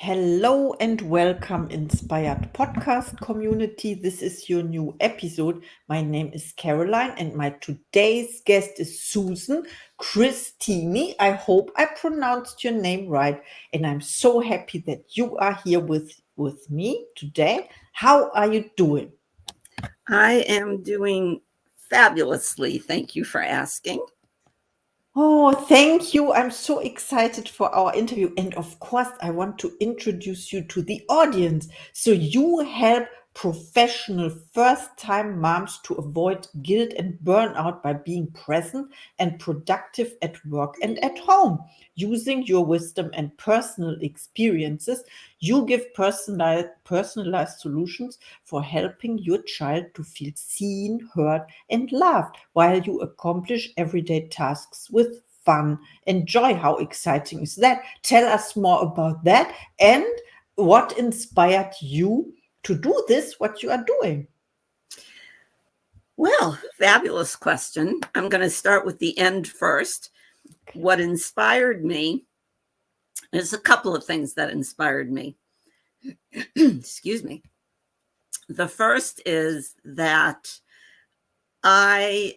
Hello and welcome, Inspired Podcast community. This is your new episode. My name is Caroline, and my today's guest is Susan Cristini. I hope I pronounced your name right, and I'm so happy that you are here with me today. How are you doing? I am doing fabulously. Thank you for asking. Oh, thank you. I'm so excited for our interview. And of course, I want to introduce you to the audience. So, you help professional first time moms to avoid guilt and burnout by being present and productive at work and at home. Using your wisdom and personal experiences, you give personalized solutions for helping your child to feel seen, heard, and loved while you accomplish everyday tasks with fun and joy. How exciting is that? Tell us more about that and what inspired you to do this, what you are doing. Well, fabulous question. I'm going to start with the end first. What inspired me is a couple of things that inspired me. Excuse me. The first is that I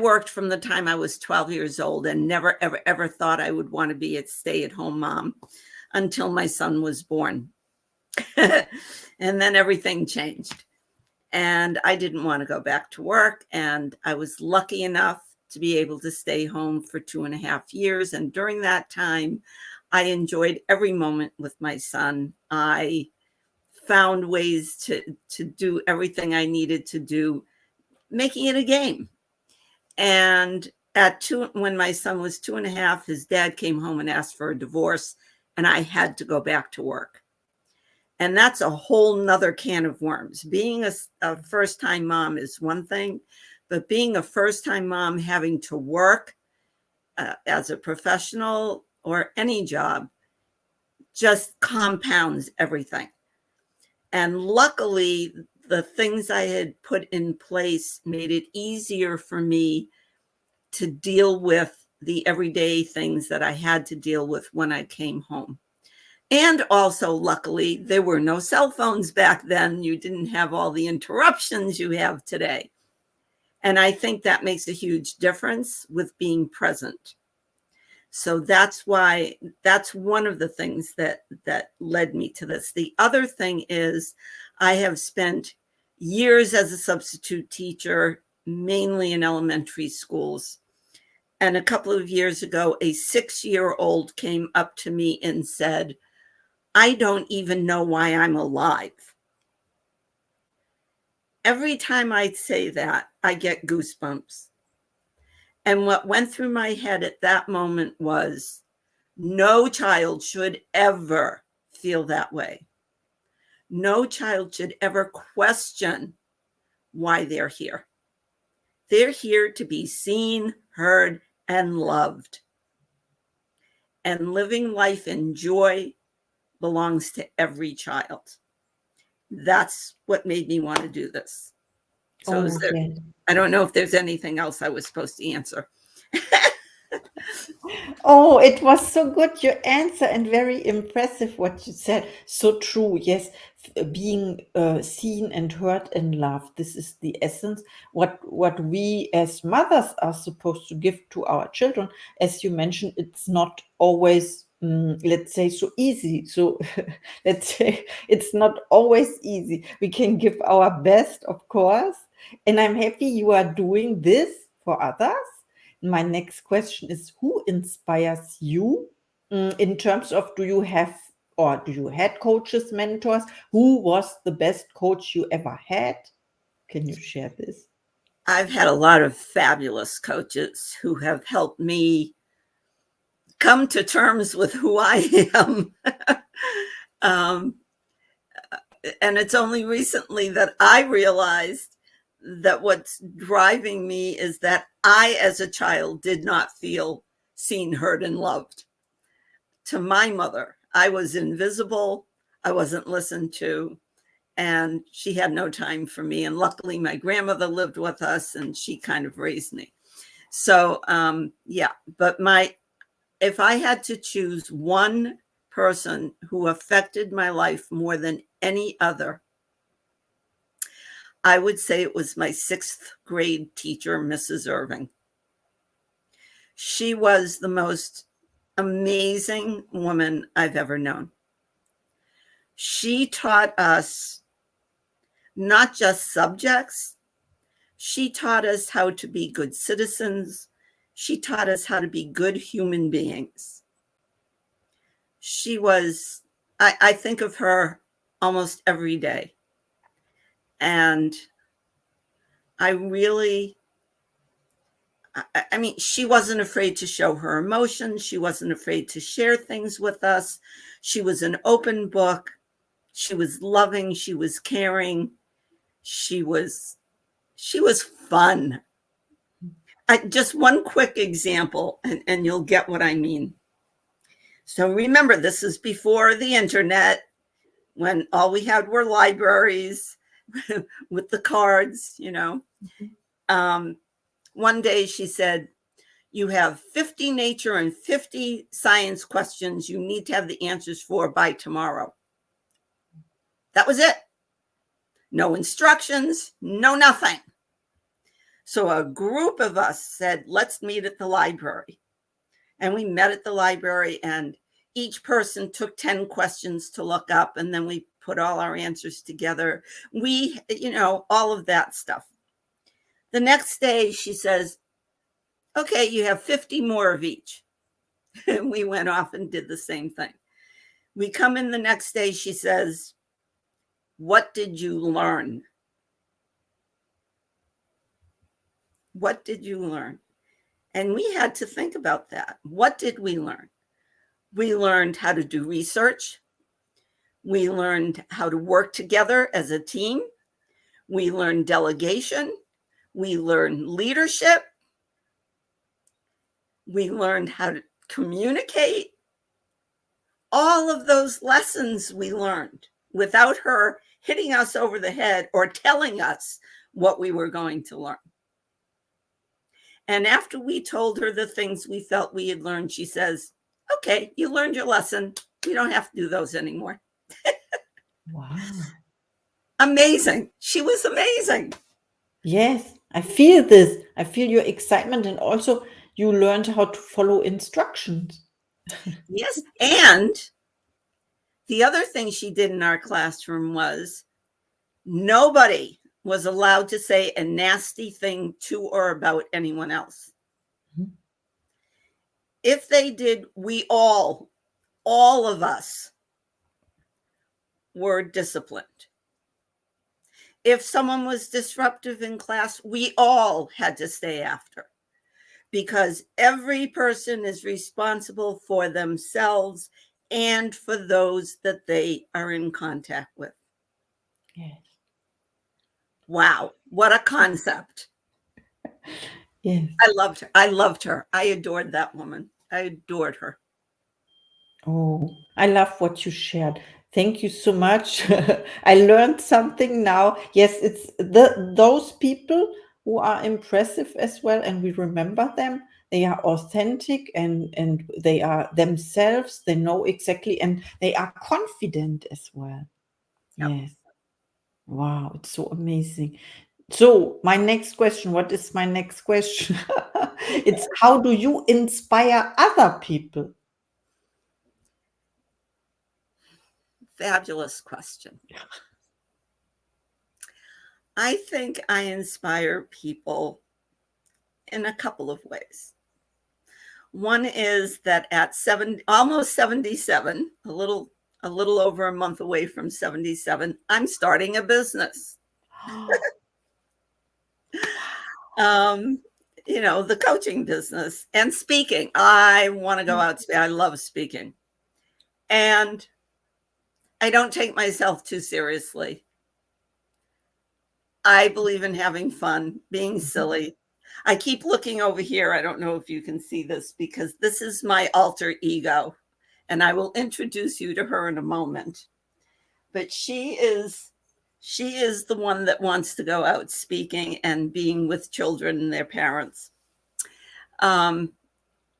worked from the time I was 12 years old and never, ever thought I would want to be a stay-at-home mom until my son was born. And then everything changed. And I didn't want to go back to work. And I was lucky enough to be able to stay home for 2.5 years. And during that time, I enjoyed every moment with my son. I found ways to do everything I needed to do, making it a game. And when my son was 2.5, his dad came home and asked for a divorce, and I had to go back to work. And that's a whole nother can of worms. Being a first-time mom is one thing, but being a first-time mom having to work as a professional or any job just compounds everything. And luckily, the things I had put in place made it easier for me to deal with the everyday things that I had to deal with when I came home. And also, luckily, there were no cell phones back then. You didn't have all the interruptions you have today. And I think that makes a huge difference with being present. So that's one of the things that led me to this. The other thing is I have spent years as a substitute teacher, mainly in elementary schools. And a couple of years ago, a 6-year-old came up to me and said, "I don't even know why I'm alive." Every time I say that, I get goosebumps. And what went through my head at that moment was, no child should ever feel that way. No child should ever question why they're here. They're here to be seen, heard, and loved. And living life in joy belongs to every child. That's what made me want to do this. So Oh, yeah. I don't know if there's anything else I was supposed to answer. Oh, it was so good, your answer, and very impressive what you said. So true. Yes, being seen and heard and loved. This is the essence. What we as mothers are supposed to give to our children. As you mentioned, it's not always, let's say, so easy. So let's say it's not always easy. We can give our best, of course. And I'm happy you are doing this for others. My next question is, who inspires you in terms of, do you have or do you had coaches, mentors? Who was the best coach you ever had? Can you share this? I've had a lot of fabulous coaches who have helped me come to terms with who I am. And it's only recently that I realized that what's driving me is that I, as a child, did not feel seen, heard, and loved. To my mother, I was invisible. I wasn't listened to, and she had no time for me. And luckily, my grandmother lived with us, and she kind of raised me. So, yeah. But if I had to choose one person who affected my life more than any other, I would say it was my 6th grade teacher, Mrs. Irving. She was the most amazing woman I've ever known. She taught us not just subjects. She taught us how to be good citizens. She taught us how to be good human beings. She was, I think of her almost every day. And I mean, she wasn't afraid to show her emotions. She wasn't afraid to share things with us. She was an open book. She was loving. She was caring. She was fun. Just one quick example, and you'll get what I mean. So remember, this is before the internet, when all we had were libraries with the cards, you know. One day she said, you have 50 nature and 50 science questions you need to have the answers for by tomorrow. That was it. No instructions, no nothing. So a group of us said, let's meet at the library. And we met at the library, and each person took 10 questions to look up, and then we put all our answers together. We, you know, all of that stuff. The next day she says, okay, you have 50 more of each. And we went off and did the same thing. We come in the next day, she says, what did you learn? What did you learn? And we had to think about that. What did we learn? We learned how to do research. We learned how to work together as a team. We learned delegation. We learned leadership. We learned how to communicate. All of those lessons we learned without her hitting us over the head or telling us what we were going to learn. And after we told her the things we felt we had learned, she says, okay, you learned your lesson. You don't have to do those anymore. Wow. Amazing. She was amazing. Yes, I feel this. I feel your excitement, and also you learned how to follow instructions. Yes. And the other thing she did in our classroom was nobody was allowed to say a nasty thing to or about anyone else. Mm-hmm. If they did, we all of us were disciplined. If someone was disruptive in class, we all had to stay after, because every person is responsible for themselves and for those that they are in contact with. Yes. Wow, what a concept. Yes. I loved her. I loved her. I adored that woman. I adored her. Oh, I love what you shared. Thank you so much. I learned something now. Yes, it's those people who are impressive as well, and we remember them. They are authentic, and they are themselves. They know exactly, and they are confident as well. Yep. Yes. Wow, it's so amazing. So my next question, what is my next question? It's how do you inspire other people? Fabulous question. I think I inspire people in a couple of ways. One is that at almost 77, a little over a month away from 77, I'm starting a business. You know, the coaching business and speaking. I want to go out. I love speaking. And I don't take myself too seriously. I believe in having fun, being silly. I keep looking over here. I don't know if you can see this, because this is my alter ego, and I will introduce you to her in a moment. But she is the one that wants to go out speaking and being with children and their parents.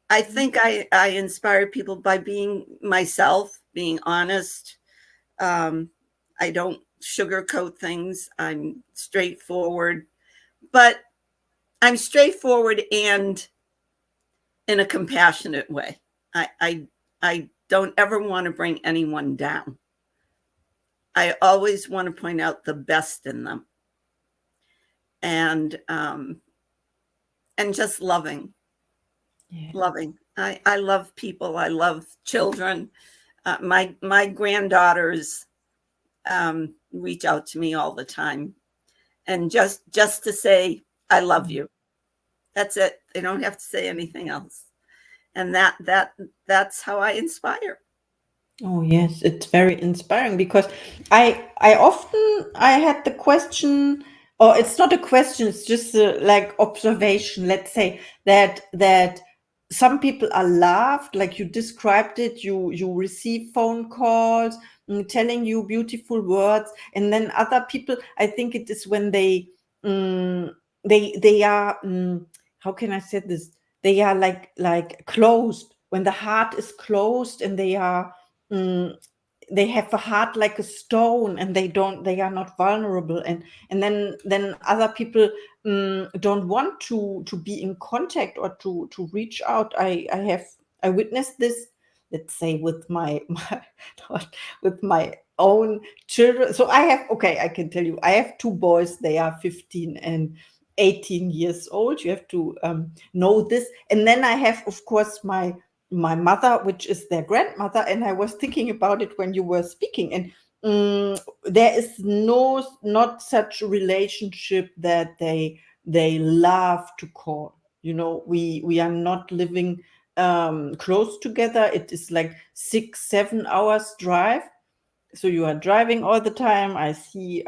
I think I inspire people by being myself, being honest. I don't sugarcoat things. I'm straightforward, but I'm straightforward and in a compassionate way. I don't ever want to bring anyone down. I always want to point out the best in them, and um, and just loving, Yeah. loving. I love people. I love children. My granddaughters reach out to me all the time, and just to say I love you. That's it. They don't have to say anything else, and that's how I inspire. Oh yes, it's very inspiring because I had the question, or it's not a question, it's just a, like observation. Let's say that some people are loved, like you described it. You receive phone calls telling you beautiful words, and then other people. I think it is when um, they are how can I say this? They are like closed, when the heart is closed, and mm, they have a heart like a stone, and they are not vulnerable, and then other people don't want to be in contact or to reach out. I witnessed this, let's say, with my with my own children. So I have, okay, I can tell you, I have two boys. They are 15 and 18 years old. You have to know this. And then I have, of course, my mother, which is their grandmother, and I was thinking about it when you were speaking, and there is not such a relationship that they love to call. We are not living close together. It is like 6-7 hours drive, so you are driving all the time. I see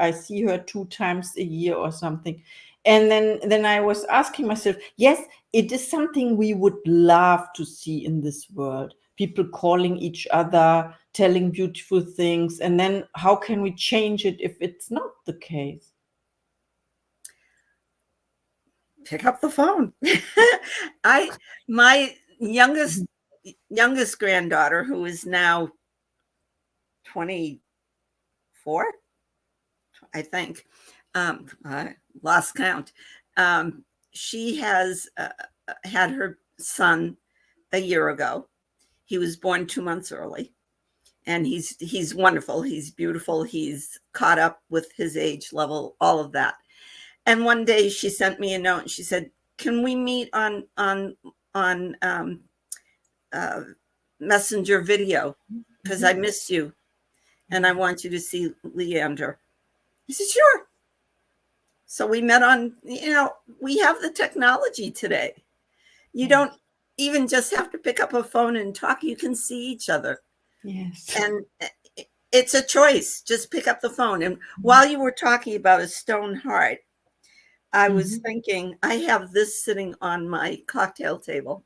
her 2 times a year or something. And then I was asking myself, yes, it is something we would love to see in this world, people calling each other, telling beautiful things, and then how can we change it if it's not the case? Pick up the phone. I my youngest granddaughter, who is now 24, I think. I lost count. Um, she has had her son a year ago. He was born 2 months early, and he's wonderful. He's beautiful. He's caught up with his age level, all of that. And one day she sent me a note, and she said, "Can we meet on uh, Messenger video? Because I miss you, and I want you to see Leander." I said, "Sure." So we met on, we have the technology today. You don't even just have to pick up a phone and talk. You can see each other. Yes. And it's a choice. Just pick up the phone. And while you were talking about a stone heart, I was thinking, I have this sitting on my cocktail table.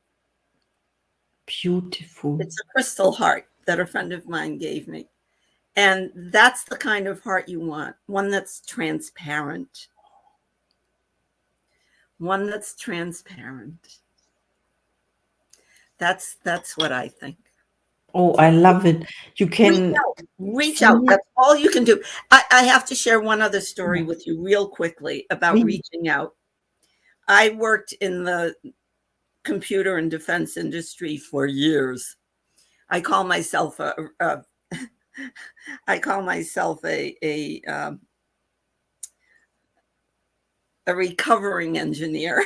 Beautiful. It's a crystal heart that a friend of mine gave me. And that's the kind of heart you want, one that's transparent. One that's transparent. That's what I think. Oh, I love it. You Reach can out. Reach out. feel. That's all you can do. I have to share one other story with you real quickly about Please. reaching out. I worked in the computer and defense industry for years. I call myself I call myself a recovering engineer.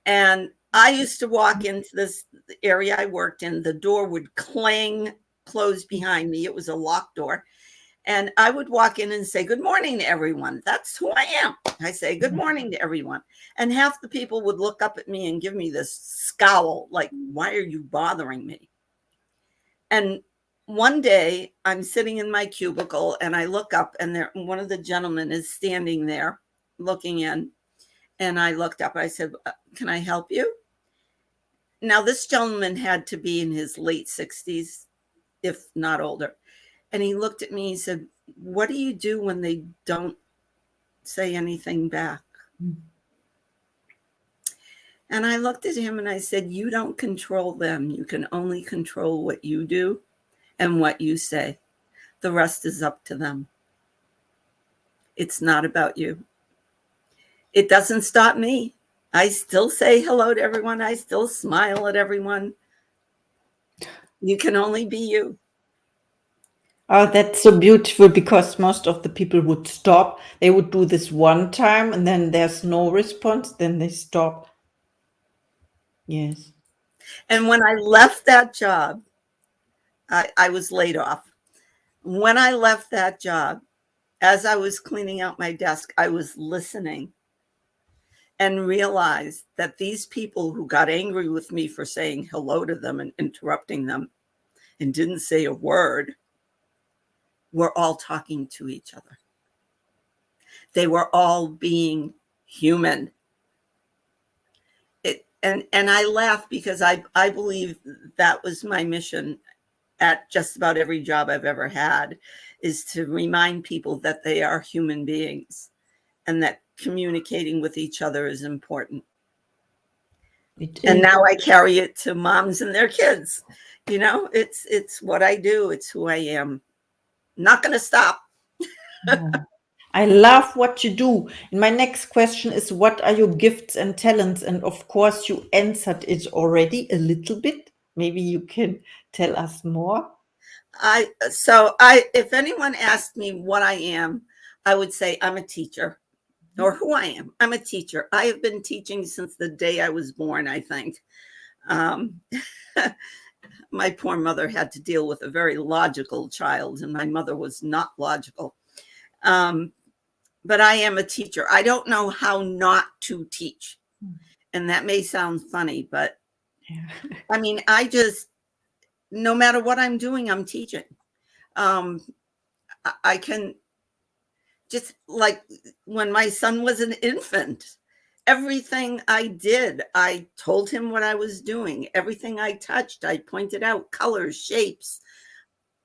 And I used to walk into this area I worked in, the door would clang close behind me. It was a locked door. And I would walk in and say, "Good morning to everyone." That's who I am. I say, "Good morning to everyone." And half the people would look up at me and give me this scowl, like, "Why are you bothering me?" And one day I'm sitting in my cubicle and I look up, and one of the gentlemen is standing there looking in. And I looked up, I said, "Can I help you?" Now, this gentleman had to be in his late 60s, if not older. And he looked at me, he said, "What do you do when they don't say anything back?" And I looked at him and I said, you don't control them. You can only control what you do and what you say. The rest is up to them. It's not about you. It doesn't stop me. I still say hello to everyone. I still smile at everyone. You can only be you. Oh, that's so beautiful, because most of the people would stop. They would do this one time and then there's no response. Then they stop. Yes. And when I left that job, I was laid off. When I left that job, as I was cleaning out my desk, I was listening and realized that these people who got angry with me for saying hello to them and interrupting them and didn't say a word were all talking to each other. They were all being human. And I laugh because I believe that was my mission at just about every job I've ever had, is to remind people that they are human beings and that communicating with each other is important. And now I carry it to moms and their kids. You know, it's what I do. It's who I am. Not going to stop. I love what you do. And my next question is, what are your gifts and talents? And of course, you answered it already a little bit. Maybe you can tell us more. If anyone asked me what I am, I would say I'm a teacher. Or who I am. I'm a teacher. I have been teaching since the day I was born, I think. My poor mother had to deal with a very logical child, and my mother was not logical. But I am a teacher. I don't know how not to teach. And that may sound funny, but I mean, no matter what I'm doing, I'm teaching. I can just, like when my son was an infant, everything I did, I told him what I was doing. Everything I touched, I pointed out colors, shapes.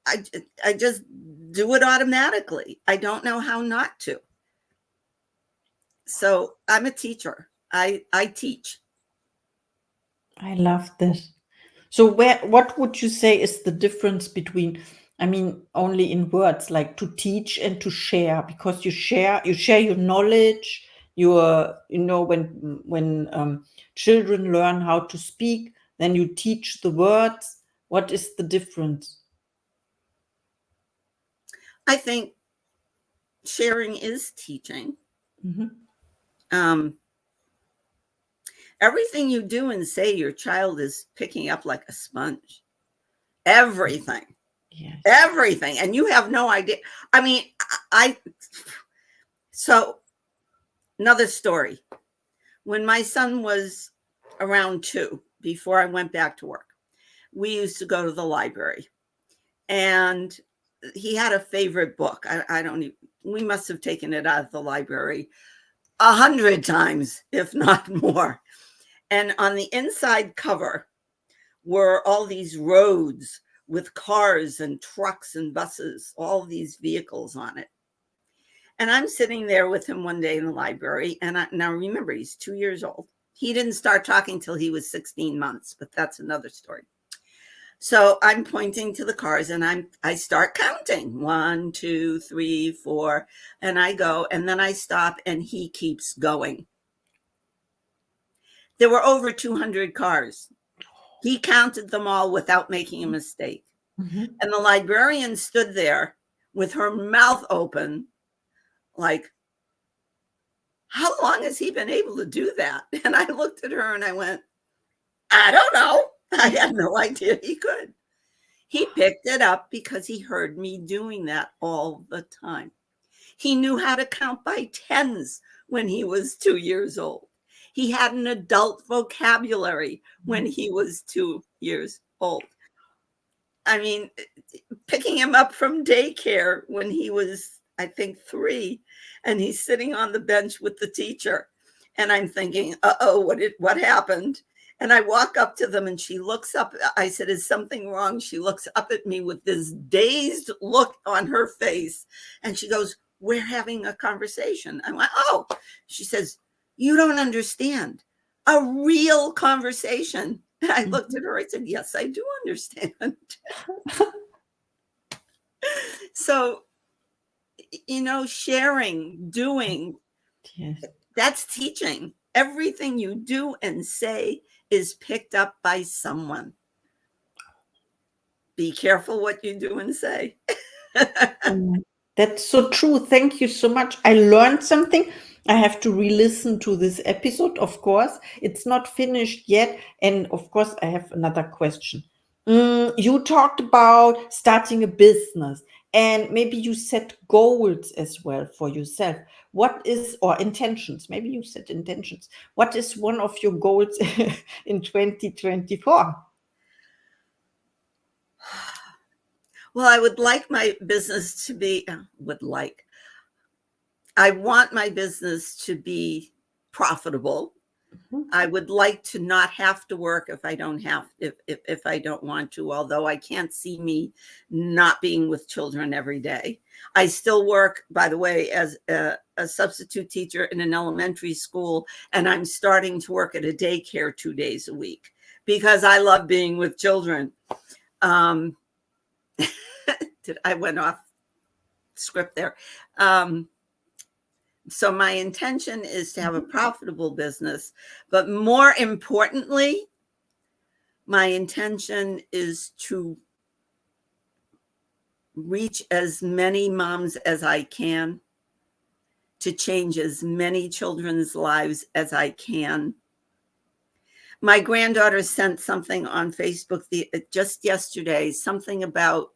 I just do it automatically. I don't know how not to. So I'm a teacher. I teach. I love this. So what would you say is the difference between, I mean, only in words, like to teach and to share? Because you share your knowledge, when children learn how to speak, then you teach the words. What is the difference? I think sharing is teaching. Everything you do and say, your child is picking up like a sponge. Everything. Yes. Everything. And you have no idea. I mean, so another story. When my son was around 2, before I went back to work, we used to go to the library, and he had a favorite book. We must have taken it out of the library 100 times, if not more. And on the inside cover were all these roads with cars and trucks and buses, all these vehicles on it. And I'm sitting there with him one day in the library. And now remember, he's 2 years old. He didn't start talking till he was 16 months, but that's another story. So I'm pointing to the cars and I start counting 1, 2, 3, 4, and I go, and then I stop and he keeps going. There were over 200 cars. He counted them all without making a mistake. And the librarian stood there with her mouth open, like, how long has he been able to do that? And I looked at her and I went, I don't know. I had no idea he could. He picked it up because he heard me doing that all the time. He knew how to count by tens when he was 2 years old. He had an adult vocabulary when he was 2 years old. I mean, picking him up from daycare when he was, I think, 3, and he's sitting on the bench with the teacher. And I'm thinking, what happened? And I walk up to them and she looks up. I said, is something wrong? She looks up at me with this dazed look on her face. And she goes, we're having a conversation. I went, oh, she says, you don't understand. a real conversation. And I looked at her, I said, yes, I do understand. So, sharing, doing, Yes. that's teaching. Everything you do and say is picked up by someone. Be careful what you do and say. That's so true. Thank you so much. I learned something. I have to re-listen to this episode, of course. It's not finished yet. And of course, I have another question. You talked about starting a business and maybe you set goals as well for yourself. Or intentions? Maybe you set intentions. What is one of your goals in 2024? Well, I would like my business to be, I want my business to be profitable. I would like to not have to work if I don't want to, although I can't see me not being with children every day. I still work, by the way, as a substitute teacher in an elementary school, and I'm starting to work at a daycare 2 days a week because I love being with children. I went off script there. So my intention is to have a profitable business, but more importantly, my intention is to reach as many moms as I can, to change as many children's lives as I can. My granddaughter sent something on Facebook just yesterday, something about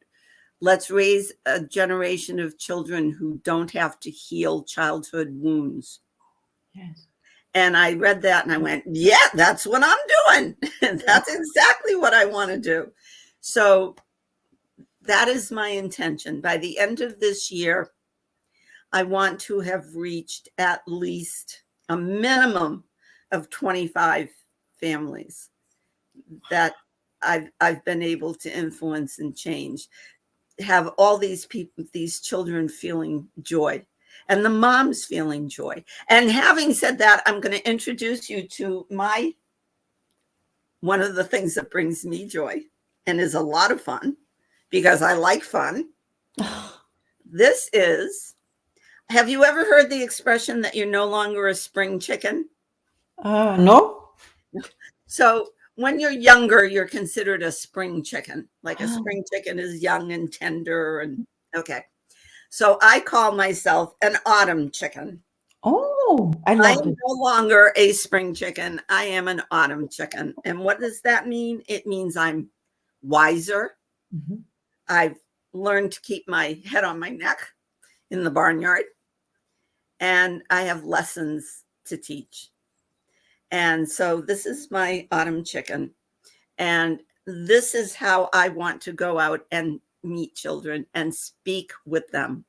let's raise a generation of children who don't have to heal childhood wounds. Yes. And I read that and I went, yeah, that's what I'm doing. That's exactly what I want to do. So that is my intention. By the end of this year, I want to have reached at least a minimum of 25 families that I've been able to influence and change. Have all these people, these children feeling joy and the moms feeling joy. And having said that, I'm going to introduce you to one of the things that brings me joy and is a lot of fun because I like fun. Have you ever heard the expression that you're no longer a spring chicken? No. So when you're younger, you're considered a spring chicken. Like a spring chicken is young and tender. And okay. So I call myself an autumn chicken. Oh, I I love am it. no longer a spring chicken. I am an autumn chicken. And what does that mean? It means I'm wiser. Mhm. I've learned to keep my head on my neck in the barnyard. And I have lessons to teach. And so this is my autumn chicken. And this is how I want to go out and meet children and speak with them.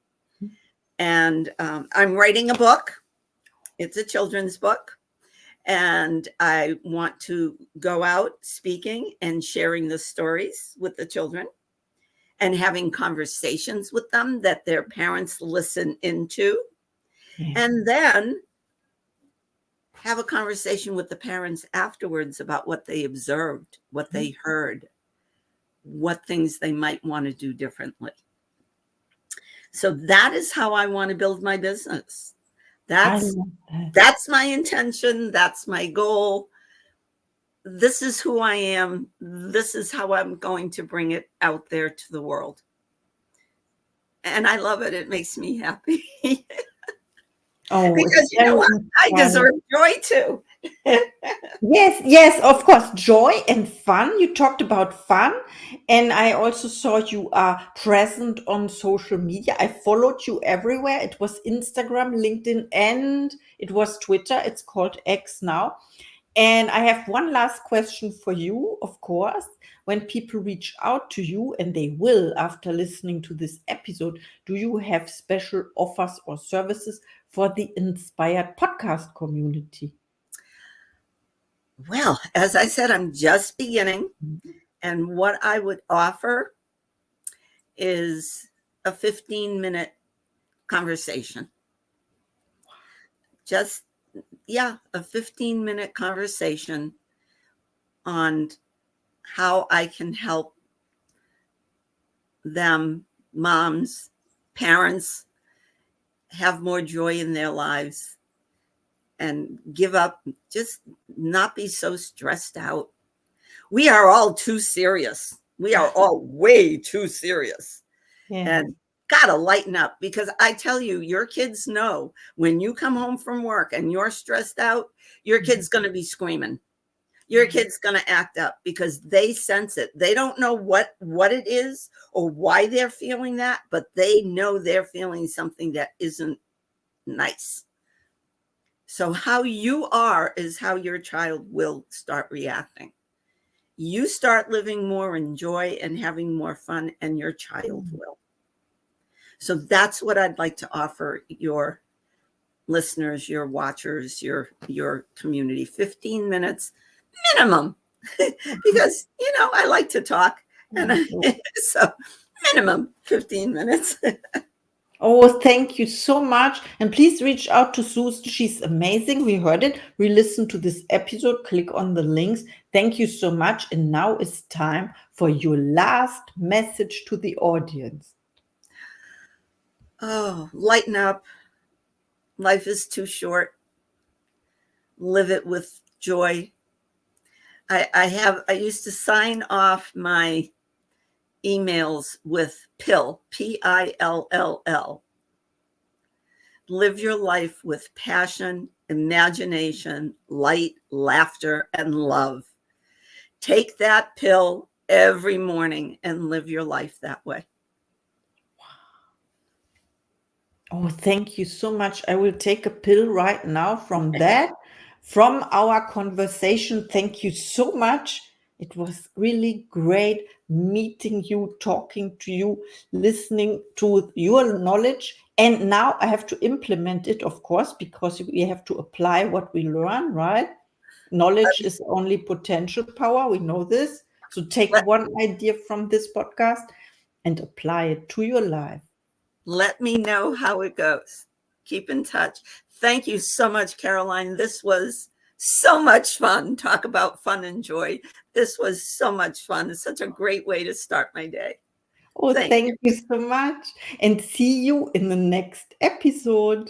And I'm writing a book. It's a children's book. And I want to go out speaking and sharing the stories with the children and having conversations with them that their parents listen into. Yeah. And then have a conversation with the parents afterwards about what they observed, what they heard, what things they might want to do differently. So that is how I want to build my business. I love that. That's my intention. That's my goal. This is who I am. This is how I'm going to bring it out there to the world. And I love it. It makes me happy. Oh, Because it's you know very what? I inspiring. deserve joy too. Yes, yes, of course. Joy and fun. You talked about fun. And I also saw you are present on social media. I followed you everywhere. It was Instagram, LinkedIn, and it was Twitter. It's called X now. And I have one last question for you, of course. When people reach out to you, and they will after listening to this episode, do you have special offers or services for the Inspired podcast community? Well, as I said, I'm just beginning. And what I would offer is a 15-minute conversation. Just a 15-minute conversation on how I can help them, moms, parents, have more joy in their lives and give up, just not be so stressed out. We are all too serious. We are all way too serious. Yes. And gotta lighten up, because I tell you, your kids know when you come home from work and you're stressed out, your kid's going to be screaming. Your kid's going to act up because they sense it. They don't know what it is or why they're feeling that, but they know they're feeling something that isn't nice. So how you are is how your child will start reacting. You start living more in joy and having more fun, and your child will. So that's what I'd like to offer your listeners, your watchers, your community. 15 minutes minimum, because I like to talk, and so minimum 15 minutes. Oh, thank you so much. And please reach out to Susan. She's amazing. We heard it. We listened to this episode. Click on the links. Thank you so much. And now it's time for your last message to the audience. Oh, lighten up. Life is too short. Live it with joy. I used to sign off my emails with PILL, PILLL. Live your life with passion, imagination, light, laughter, and love. Take that pill every morning and live your life that way. Oh, thank you so much. I will take a pill right now from that, from our conversation. Thank you so much. It was really great meeting you, talking to you, listening to your knowledge. And now I have to implement it, of course, because we have to apply what we learn, right? Knowledge is only potential power. We know this. So take one idea from this podcast and apply it to your life. Let me know how it goes. Keep in touch. Thank you so much, Caroline. This was so much fun. Talk about fun and joy. This was so much fun. It's such a great way to start my day. Oh, thank you so much. And see you in the next episode.